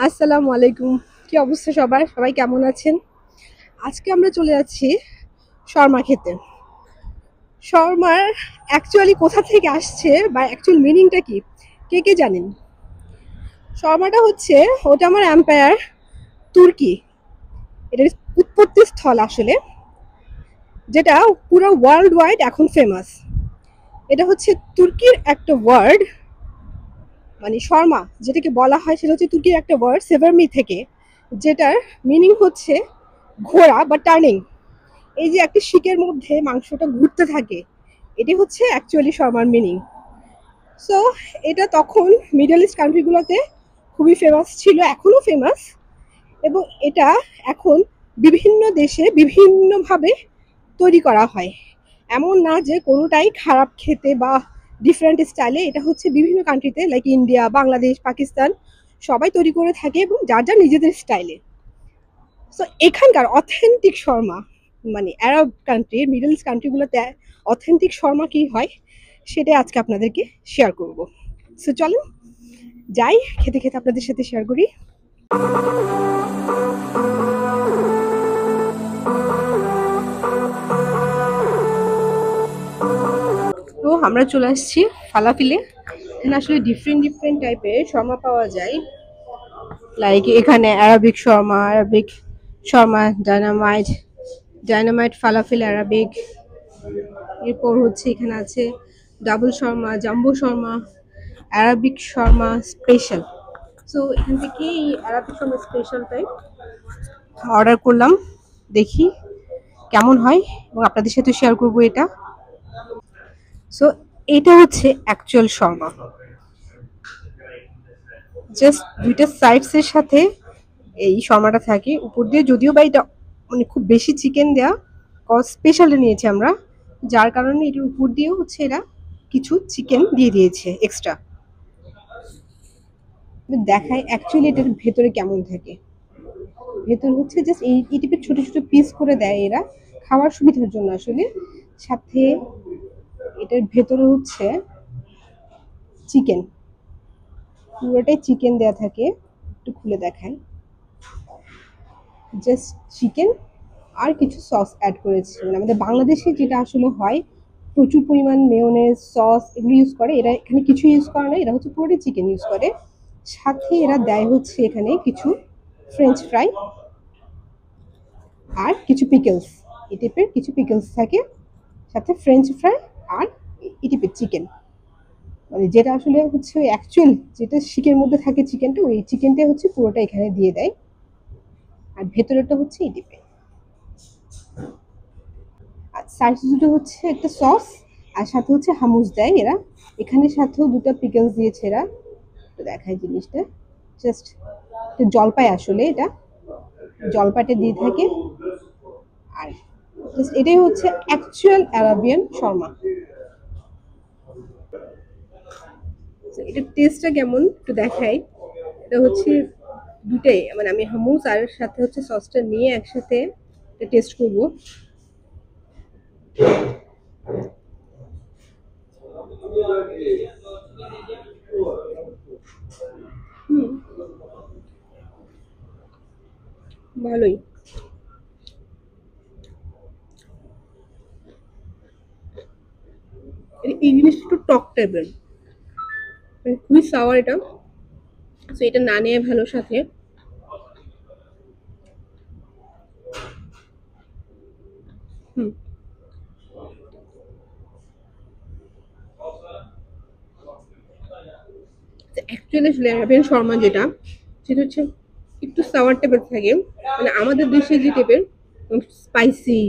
আসসালামু আলাইকুম। কি অবস্থা সবার? সবাই কেমন আছেন? আজকে আমরা চলে যাচ্ছি শর্মা খেতে। শর্মার অ্যাকচুয়ালি কোথা থেকে আসছে বা অ্যাকচুয়াল মিনিংটা কি? কে জানেন? শর্মাটা হচ্ছে ওটা এম্পায়ার তুর্কি। এটার উৎপত্তি স্থল আসলে, যেটা পুরো ওয়ার্ল্ড ওয়াইড এখন ফেমাস। এটা হচ্ছে তুর্কির একটা ওয়ার্ড, মানে শর্মা যেটাকে বলা হয় সেটা হচ্ছে তুর্কির একটা ওয়ার্ড সেভারমি থেকে, যেটার মিনিং হচ্ছে ঘোরা বা টার্নিং। এই যে একটা শিকের মধ্যে মাংসটা ঘুরতে থাকে, এটি হচ্ছে অ্যাকচুয়ালি শর্মার মিনিং। সো এটা তখন মিডল ইস্ট কান্ট্রিগুলোতে খুবই ফেমাস ছিল, এখনো ফেমাস। এবং এটা এখন বিভিন্ন দেশে বিভিন্নভাবে তৈরি করা হয়। এমন না যে কোনোটাই খারাপ খেতে বা ডিফারেন্ট স্টাইলে, এটা হচ্ছে বিভিন্ন কান্ট্রিতে লাইক ইন্ডিয়া, বাংলাদেশ, পাকিস্তান সবাই তৈরি করে থাকে এবং যার যার নিজেদের স্টাইলে। সো এখানকার অথেন্টিক শর্মা, মানে আরব কান্ট্রি, মিডল ইস্ট কান্ট্রিগুলোতে অথেন্টিক শর্মা কি হয় সেটাই আজকে আপনাদেরকে শেয়ার করব। সো চলেন যাই, খেতে খেতে আপনাদের সাথে শেয়ার করি। তো আমরা চলে আসছি ফালাফিলে। এখানে আসলে ডিফারেন্ট ডিফারেন্ট টাইপের শর্মা পাওয়া যায়। লাইক এখানে Arabic shawarma, Arabic shawarma, dynamite, dynamite falafel Arabic. এরপর হচ্ছে এখানে আছে double shawarma, jumbo shawarma, Arabic shawarma special. So এখান থেকে এই অ্যারাবিক শর্মা স্পেশালটাই অর্ডার করলাম, দেখি কেমন হয় এবং আপনাদের সাথে শেয়ার করবো এটা। সো এটা হচ্ছে অ্যাকচুয়াল শর্মা, জাস্ট দুইটা সাইডস এর সাথে এই শর্মাটা থাকে উপর দিয়ে। যদিও বা এটা মানে খুব বেশি চিকেন দেয়া, কজ স্পেশালে নিয়েছি আমরা, যার কারণে এটার উপর দিয়েও হচ্ছে এরা কিছু চিকেন দিয়ে দিয়েছে এক্সট্রা। দেখায় অ্যাকচুয়ালি এটার ভেতরে কেমন থাকে। ভেতর হচ্ছে জাস্ট এই টাইপের ছোট ছোট পিস করে দেয় এরা খাওয়ার সুবিধার জন্য আসলে। সাথে এটার ভেতরে হচ্ছে চিকেন, পুরোটাই চিকেন দেয়া থাকে। একটু খুলে দেখায়, জাস্ট চিকেন আর কিছু সস অ্যাড করেছে। মানে আমাদের বাংলাদেশে যেটা আসলে হয়, প্রচুর পরিমাণ মেয়োনেজ, সস এগুলো ইউজ করে, এরা এখানে কিছু ইউজ করে না, এরা হচ্ছে পুরোটাই চিকেন ইউজ করে। সাথে এরা দেয় হচ্ছে এখানে কিছু ফ্রেঞ্চ ফ্রাই আর কিছু পিকলস। এই টাইপের কিছু পিকলস থাকে সাথে ফ্রেঞ্চ ফ্রাই আর এই টাইপের চিকেন। মানে যেটা আসলে হচ্ছে অ্যাকচুয়াল যেটা শিকের মধ্যে থাকে চিকেনটা, ওই চিকেনটা হচ্ছে পুরোটা এখানে দিয়ে দেয়। আর ভেতরেটা হচ্ছে এই টাইপের। আর সাইড দুটো হচ্ছে একটা সস আর সাথে হচ্ছে হামুস দেয় এরা। এখানে সাথেও দুটো পিকলস দিয়েছে এরা। তো দেখায় জিনিসটা, জাস্ট জলপাই আসলে এটা, জলপাইটা দিয়ে থাকে। আর জাস্ট এটাই হচ্ছে অ্যাকচুয়াল অ্যারাবিয়ান শর্মা। এটার টেস্টটা কেমন একটু দেখাই। এটা হচ্ছে দুটাই, মানে আমি হামুস আর সাথে হচ্ছে সসটা নিয়ে একসাথে টেস্ট করব। হুম, ভালোই। এই জিনিসটা একটু টক টাইপের, মানে খুবই সাওয়ার এটা। তো এটা না নিয়ে ভালো সাথে। হুম, অ্যাকচুয়ালি আসলে অ্যারাবিয়ান শর্মা যেটা, সেটা হচ্ছে একটু সাওয়ার টাইপের থাকে। মানে আমাদের দেশে যে টাইপের স্পাইসি,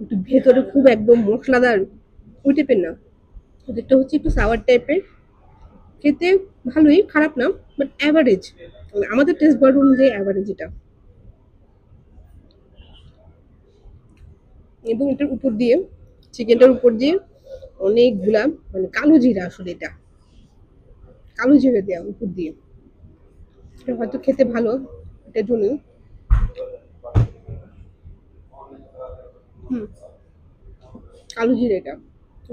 একটু ভেতরে খুব একদম মশলাদার, ওই টাইপের না। ওদেরটা হচ্ছে একটু সাওয়ার টাইপের। খেতে ভালোই, খারাপ না, বাট অ্যাভারেজ, আমাদের টেস্ট বাড অনুযায়ী অ্যাভারেজ এটা। এবং এটার উপর দিয়ে, চিকেনটার উপর দিয়ে অনেকগুলা মানে কালো জিরা, আসলে এটা কালো জিরা দেওয়া উপর দিয়ে। এটা হয়তো খেতে ভালো, এটার জন্য। হুম, কালো জিরা এটা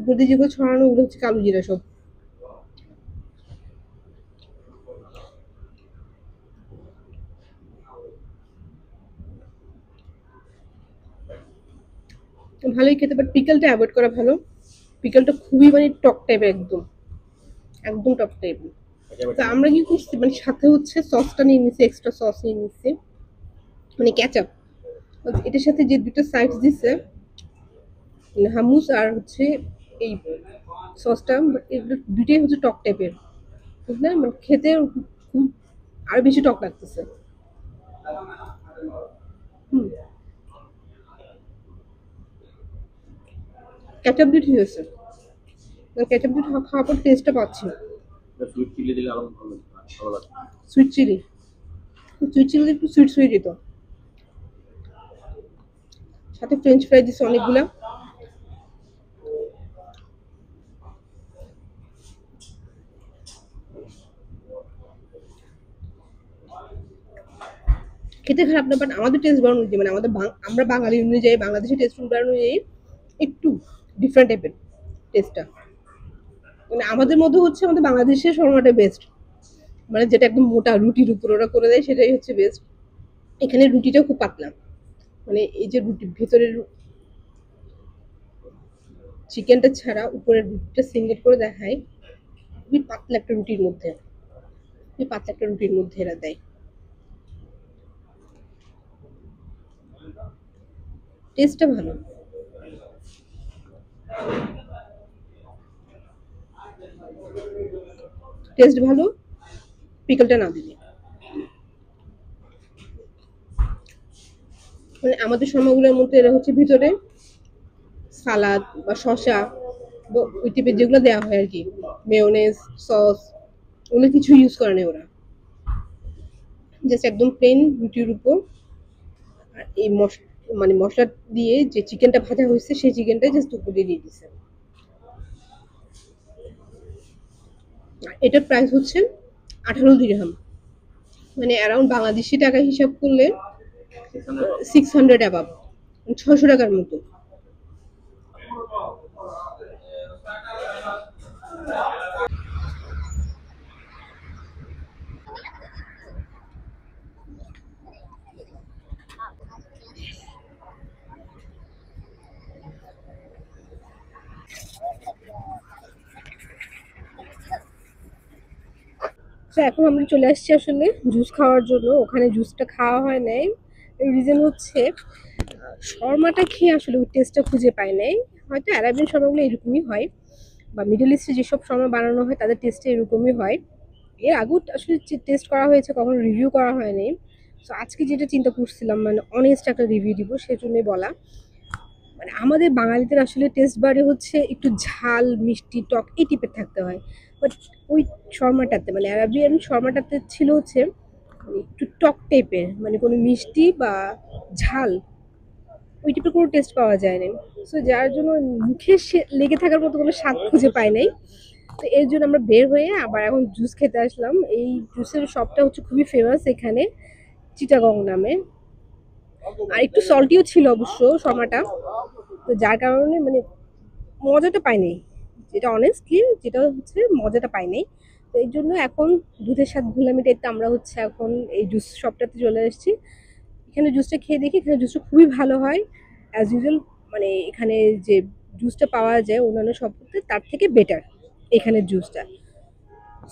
উপর দিয়ে যেগুলো ছড়ানো, ওগুলো হচ্ছে কালো জিরা সব। ভালোই খেতে, বাট পিকলটা অ্যাভয়েড করা ভালো। পিকলটা খুবই মানে টক টাইপের, একদম একদম টক টাইপের। তো আমরা কি করছি, মানে সাথে হচ্ছে সসটা নিয়ে নিছি, এক্সট্রা সস নিয়ে নিছি, মানে ক্যাচাপ। এটার সাথে যে দুটো সাইডস দিছে, হামুস আর হচ্ছে এই সসটা, এগুলো দুটোই হচ্ছে টক টাইপের, বুঝলেন? মানে খেতে খুব আরো বেশি টক লাগতেছে। হুম, ক্যাচাপ দিয়ে ঠিক আছে, ক্যাচাপ দিয়ে খাওয়ার পর টেস্টটা পাচ্ছি। সুইট চিলি দিলে আরো ভালো লাগে। সুইট চিলি, সুইট চিলি একটু সুইট সুইট দিত, সাথে ফ্রেঞ্চ ফ্রাই দিছে অনেকগুলা। খেতে খারাপ না, বাট আমাদের টেস্ট বাড়ানো অনুযায়ী, মানে আমরা বাঙালি অনুযায়ী, বাংলাদেশি টেস্ট বাড়ানো অনুযায়ী একটু ডিফারেন্ট টাইপের টেস্টটা। মানে আমাদের মধ্যে হচ্ছে আমাদের বাংলাদেশের শর্মাটা বেস্ট, মানে যেটা একদম মোটা রুটির উপর ওরা করে দেয় সেটাই হচ্ছে বেস্ট। এখানে রুটিটাও খুব পাতলা, মানে এই যে রুটির ভেতরের চিকেনটা ছাড়া উপরের রুটিটা সিঙ্গেল করে দেখায়, খুবই পাতলা একটা রুটির মধ্যে, খুবই পাতলা একটা রুটির মধ্যে এরা দেয়। টেস্টটা ভালো, টেস্ট ভালো, পিকলটা না দিলে। মানে আমাদের শর্মাগুলোর মধ্যে এরা হচ্ছে ভিতরে সালাদ বা শসা বা ওই টাইপের যেগুলো দেওয়া হয় আর কি, মেয়োনেজ, সস, ওগুলো কিছু ইউজ করে না ওরা, জাস্ট একদম প্লেন রুটির উপর। আর এই মানে মশলা দিয়ে যে চিকেনটা ভাজা হয়েছে সেই চিকেনটা জাস্ট উপর দিয়ে দিয়ে দিছে। এটার প্রাইস হচ্ছে 18 দিরহাম, মানে অ্যারাউন্ড বাংলাদেশি টাকা হিসাব করলে 600 অ্যাবাব, 600 টাকার মতো। তো এখন আমরা চলে আসছি আসলে জুস খাওয়ার জন্য, ওখানে জুসটা খাওয়া হয় নাই। রিজন হচ্ছে শর্মাটা খেয়ে আসলে ওই টেস্টটা খুঁজে পাই নাই। হয়তো অ্যারাবিয়ান শর্মাগুলো এরকমই হয়, বা মিডল ইস্টে যেসব শর্মা বানানো হয় তাদের টেস্টটা এরকমই হয়। এর আগেও আসলে টেস্ট করা হয়েছে, কখনো রিভিউ করা হয়নি। তো আজকে যেটা চিন্তা করছিলাম, মানে অনেস্ট একটা রিভিউ দিব, সেজন্যই বলা। মানে আমাদের বাঙালিদের আসলে টেস্ট বাড়ে হচ্ছে একটু ঝাল, মিষ্টি, টক এই টাইপের থাকতে হয়। বাট ওই শর্মাটাতে, মানে অ্যারাবিয়ান শর্মাটাতে ছিল হচ্ছে মানে একটু টক টাইপের, মানে কোনো মিষ্টি বা ঝাল ওই টাইপের কোনো টেস্ট পাওয়া যায় না। সো যার জন্য মুখে লেগে থাকার মতো কোনো স্বাদ খুঁজে পাই নাই। তো এর জন্য আমরা বের হয়ে আবার এখন জুস খেতে আসলাম। এই জুসের শপটা হচ্ছে খুবই ফেমাস এখানে, চিটাগং নামে। আর একটু সল্টিও ছিল অবশ্য শর্মাটা, তো যার কারণে মানে মজাটা পাইনি, যেটা অনেস্টলি যেটা হচ্ছে মজাটা পাইনি। তো এই জন্য এখন দুধের স্বাদ ভুলে মিটাইতে আমরা হচ্ছে এখন এই জুস শপটাতে চলে এসেছি। এখানে জুসটা খেয়ে দেখি, এখানে জুসটা খুবই ভালো হয় অ্যাজ ইউজুয়াল। মানে এখানে যে জুসটা পাওয়া যায় অন্যান্য শপতে তার থেকে বেটার এখানের জুসটা।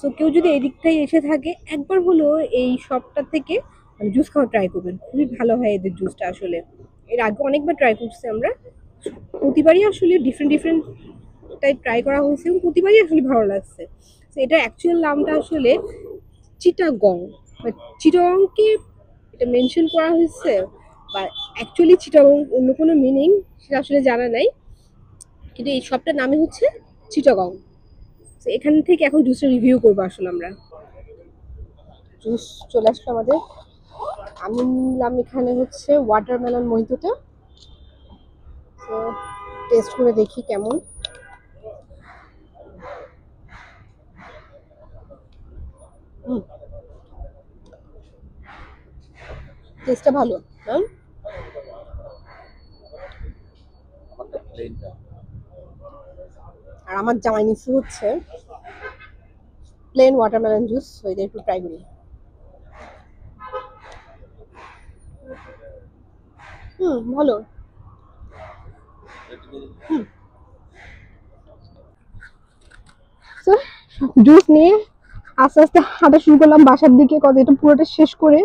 সো কেউ যদি এই দিকটায় এসে থাকে একবার হলো এই শপটা থেকে মানে জুস খাওয়া ট্রাই করবেন, খুবই ভালো হয় এদের জুসটা আসলে। এর আগে অনেকবার ট্রাই করছি আমরা, প্রতিবারই আসলে ডিফারেন্ট ডিফারেন্ট টাইপ ট্রাই করা হয়েছে এবং প্রতিবারই আসলে ভালো লাগছে। তো এটা অ্যাকচুয়াল নামটা আসলে চিটাগং, চিটাগংকে এটা মেনশন করা হয়েছে, বা অ্যাকচুয়ালি চিটাগং অন্য কোনো মিনিং সেটা আসলে জানা নাই, কিন্তু এই শপটার নামই হচ্ছে চিটাগং। তো এখান থেকে এখন জুসের রিভিউ করবো আসলে আমরা। জুস চলে আসলো আমাদের, আমি নিলাম এখানে হচ্ছে ওয়াটারমেলন মহিতোটা। তো টেস্ট করে দেখি কেমন। টেস্টটা ভালো, হ্যাঁ। আর আমার জামাই নিচে হচ্ছে প্লেন ওয়াটারমেলন জুস, ওইটা একটু ট্রাই করি। ভালো। তো জুস নিয়ে আস্তে আস্তে হাঁটা শুরু করলাম বাসার দিকে। কত এটা পুরোটা শেষ করে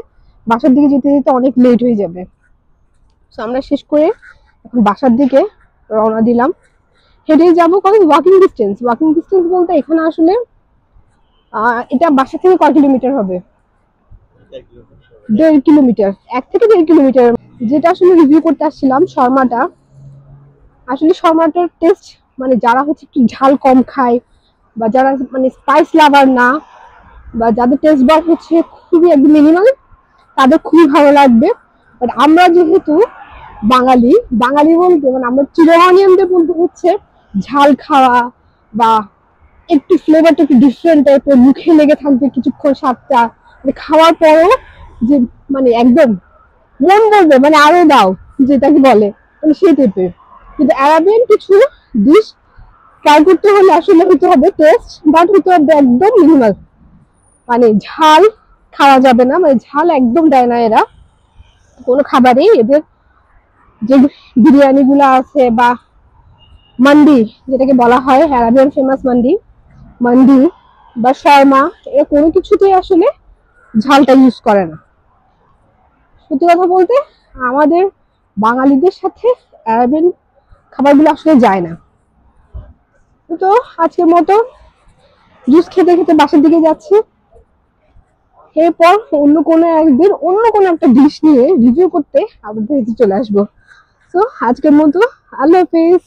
বাসার দিকে যেতে যেতে অনেক লেট হয়ে যাবে। তো আমরা শেষ করে এখন বাসার দিকে রওনা দিলাম। হেঁটে যাবো কত ওয়াকিং ডিস্টেন্স বলতে এখানে আসলে এটা বাসা থেকে কয় কিলোমিটার হবে? 1.5 কিলোমিটার, 1 থেকে 1.5 কিলোমিটার। যেটা আসলে রিভিউ করতে আসছিলাম শর্মাটা, আসলে শর্মাটার টেস্ট মানে যারা হচ্ছে একটু ঝাল কম খায় বা যারা মানে স্পাইস লাভার না বা যাদের টেস্ট বার হচ্ছে খুবই একদম মিনিমাল, তাদের খুবই ভালো লাগবে। বাট আমরা যেহেতু বাঙালি, বাঙালি বলতে মানে আমরা চিরোনিয়ানদের বলতে হচ্ছে ঝাল খাওয়া বা একটু ফ্লেভারটা একটু ডিফারেন্ট টাইপের, মুখে লেগে থাকবে কিছুক্ষণ স্বাদটা, মানে খাওয়ার পরও যে মানে একদম মন বলবে মানে আরো দাও, যেটাকে বলে মানে সেই টাইপের। কিন্তু অ্যারাবিয়ান কিছু ডিশ ট্রাই করতে হলে আসলে হতে হবে টেস্ট, বাট হতে হবে একদম মিনিমাল, মানে ঝাল খাওয়া যাবে না, মানে ঝাল একদম দেয় না এরা কোনো খাবারেই। এদের যে বিরিয়ানি গুলো আছে বা মান্ডি যেটাকে বলা হয় অ্যারাবিয়ান ফেমাস মান্ডি, মান্ডি বা শর্মা, এরা কোনো কিছুতেই আসলে ঝালটা ইউজ করে না। সত্যি কথা বলতে আমাদের বাঙালিদের সাথে অ্যারাবিয়ান খাবারগুলো আসলে যায় না। তো আজকের মতো জুস খেতে খেতে বাসার দিকে যাচ্ছি। এরপর অন্য কোনো একদিন অন্য কোনো একটা ডিশ নিয়ে রিভিউ করতে আমাদের চলে আসবো। তো আজকের মতো আল্লাহ হাফিজ।